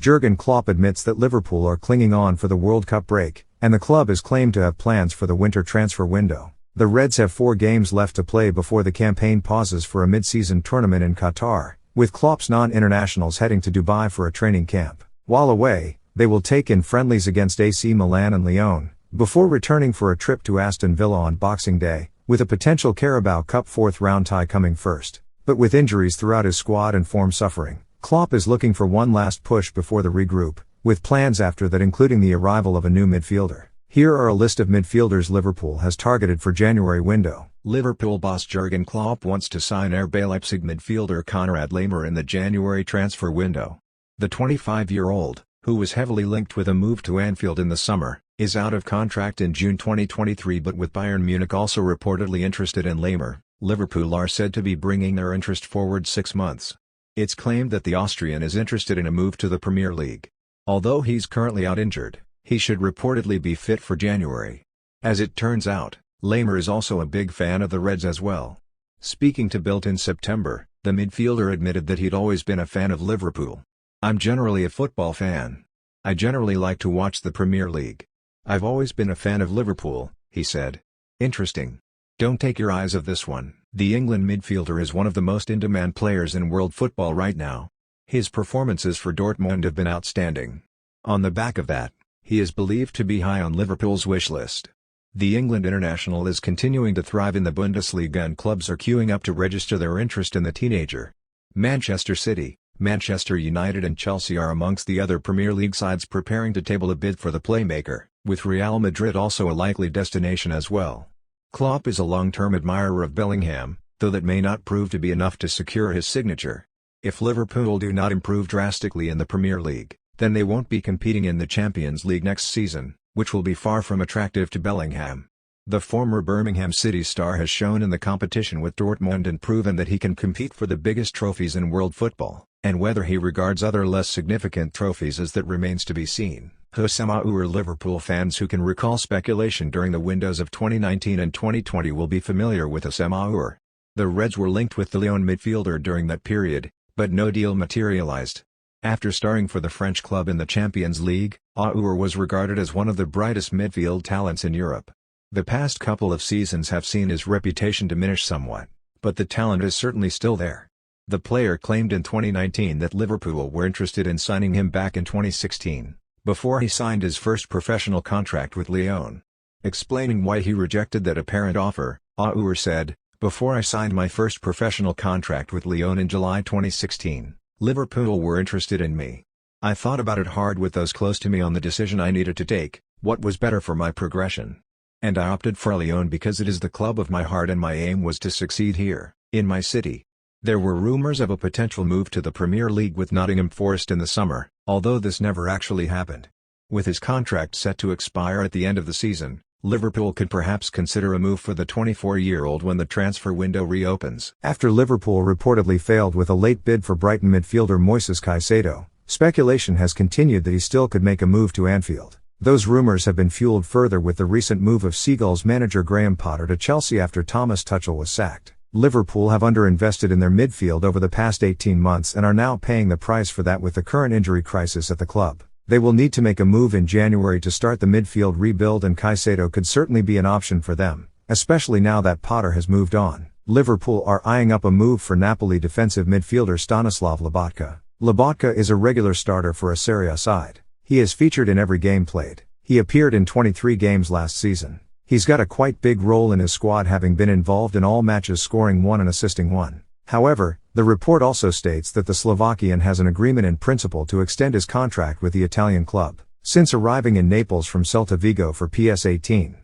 Jurgen Klopp admits that Liverpool are clinging on for the World Cup break, and the club is claimed to have plans for the winter transfer window. The Reds have 4 games left to play before the campaign pauses for a mid-season tournament in Qatar, with Klopp's non-internationals heading to Dubai for a training camp. While away, they will take in friendlies against AC Milan and Lyon, before returning for a trip to Aston Villa on Boxing Day, with a potential Carabao Cup 4th round tie coming first. But with injuries throughout his squad and form suffering, Klopp is looking for one last push before the regroup, with plans after that including the arrival of a new midfielder. Here are a list of midfielders Liverpool has targeted for January window. Liverpool boss Jurgen Klopp wants to sign RB Leipzig midfielder Konrad Laimer in the January transfer window. The 25-year-old, who was heavily linked with a move to Anfield in the summer, is out of contract in June 2023, but with Bayern Munich also reportedly interested in Laimer, Liverpool are said to be bringing their interest forward 6 months. It's claimed that the Austrian is interested in a move to the Premier League. Although he's currently out injured, he should reportedly be fit for January. As it turns out, Laimer is also a big fan of the Reds as well. Speaking to Bild in September, the midfielder admitted that he'd always been a fan of Liverpool. "I'm generally a football fan. I generally like to watch the Premier League. I've always been a fan of Liverpool," he said. Interesting. Don't take your eyes off this one. The England midfielder is one of the most in-demand players in world football right now. His performances for Dortmund have been outstanding. On the back of that, he is believed to be high on Liverpool's wish list. The England international is continuing to thrive in the Bundesliga and clubs are queuing up to register their interest in the teenager. Manchester City, Manchester United and Chelsea are amongst the other Premier League sides preparing to table a bid for the playmaker, with Real Madrid also a likely destination as well. Klopp is a long-term admirer of Bellingham, though that may not prove to be enough to secure his signature. If Liverpool do not improve drastically in the Premier League, then they won't be competing in the Champions League next season, which will be far from attractive to Bellingham. The former Birmingham City star has shown in the competition with Dortmund and proven that he can compete for the biggest trophies in world football, and whether he regards other less significant trophies as that remains to be seen. Houssem Aouar. Liverpool fans who can recall speculation during the windows of 2019 and 2020 will be familiar with Houssem Aouar. The Reds were linked with the Lyon midfielder during that period, but no deal materialized. After starring for the French club in the Champions League, Aouar was regarded as one of the brightest midfield talents in Europe. The past couple of seasons have seen his reputation diminish somewhat, but the talent is certainly still there. The player claimed in 2019 that Liverpool were interested in signing him back in 2016, before he signed his first professional contract with Lyon. Explaining why he rejected that apparent offer, Aouar said, "Before I signed my first professional contract with Lyon in July 2016, Liverpool were interested in me. I thought about it hard with those close to me on the decision I needed to take, what was better for my progression. And I opted for Lyon because it is the club of my heart and my aim was to succeed here, in my city." There were rumors of a potential move to the Premier League with Nottingham Forest in the summer, although this never actually happened. With his contract set to expire at the end of the season, Liverpool could perhaps consider a move for the 24-year-old when the transfer window reopens. After Liverpool reportedly failed with a late bid for Brighton midfielder Moises Caicedo, speculation has continued that he still could make a move to Anfield. Those rumors have been fueled further with the recent move of Seagulls manager Graham Potter to Chelsea after Thomas Tuchel was sacked. Liverpool have underinvested in their midfield over the past 18 months and are now paying the price for that with the current injury crisis at the club. They will need to make a move in January to start the midfield rebuild, and Caicedo could certainly be an option for them, especially now that Potter has moved on. Liverpool are eyeing up a move for Napoli defensive midfielder Stanislav Lobotka. Lobotka is a regular starter for a Serie A side. He is featured in every game played. He appeared in 23 games last season. He's got a quite big role in his squad, having been involved in all matches, scoring 1 and assisting 1. However, the report also states that the Slovakian has an agreement in principle to extend his contract with the Italian club. Since arriving in Naples from Celta Vigo for PS 18.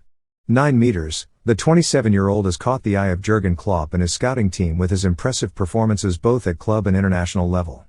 9 meters, the 27-year-old has caught the eye of Jurgen Klopp and his scouting team with his impressive performances both at club and international level.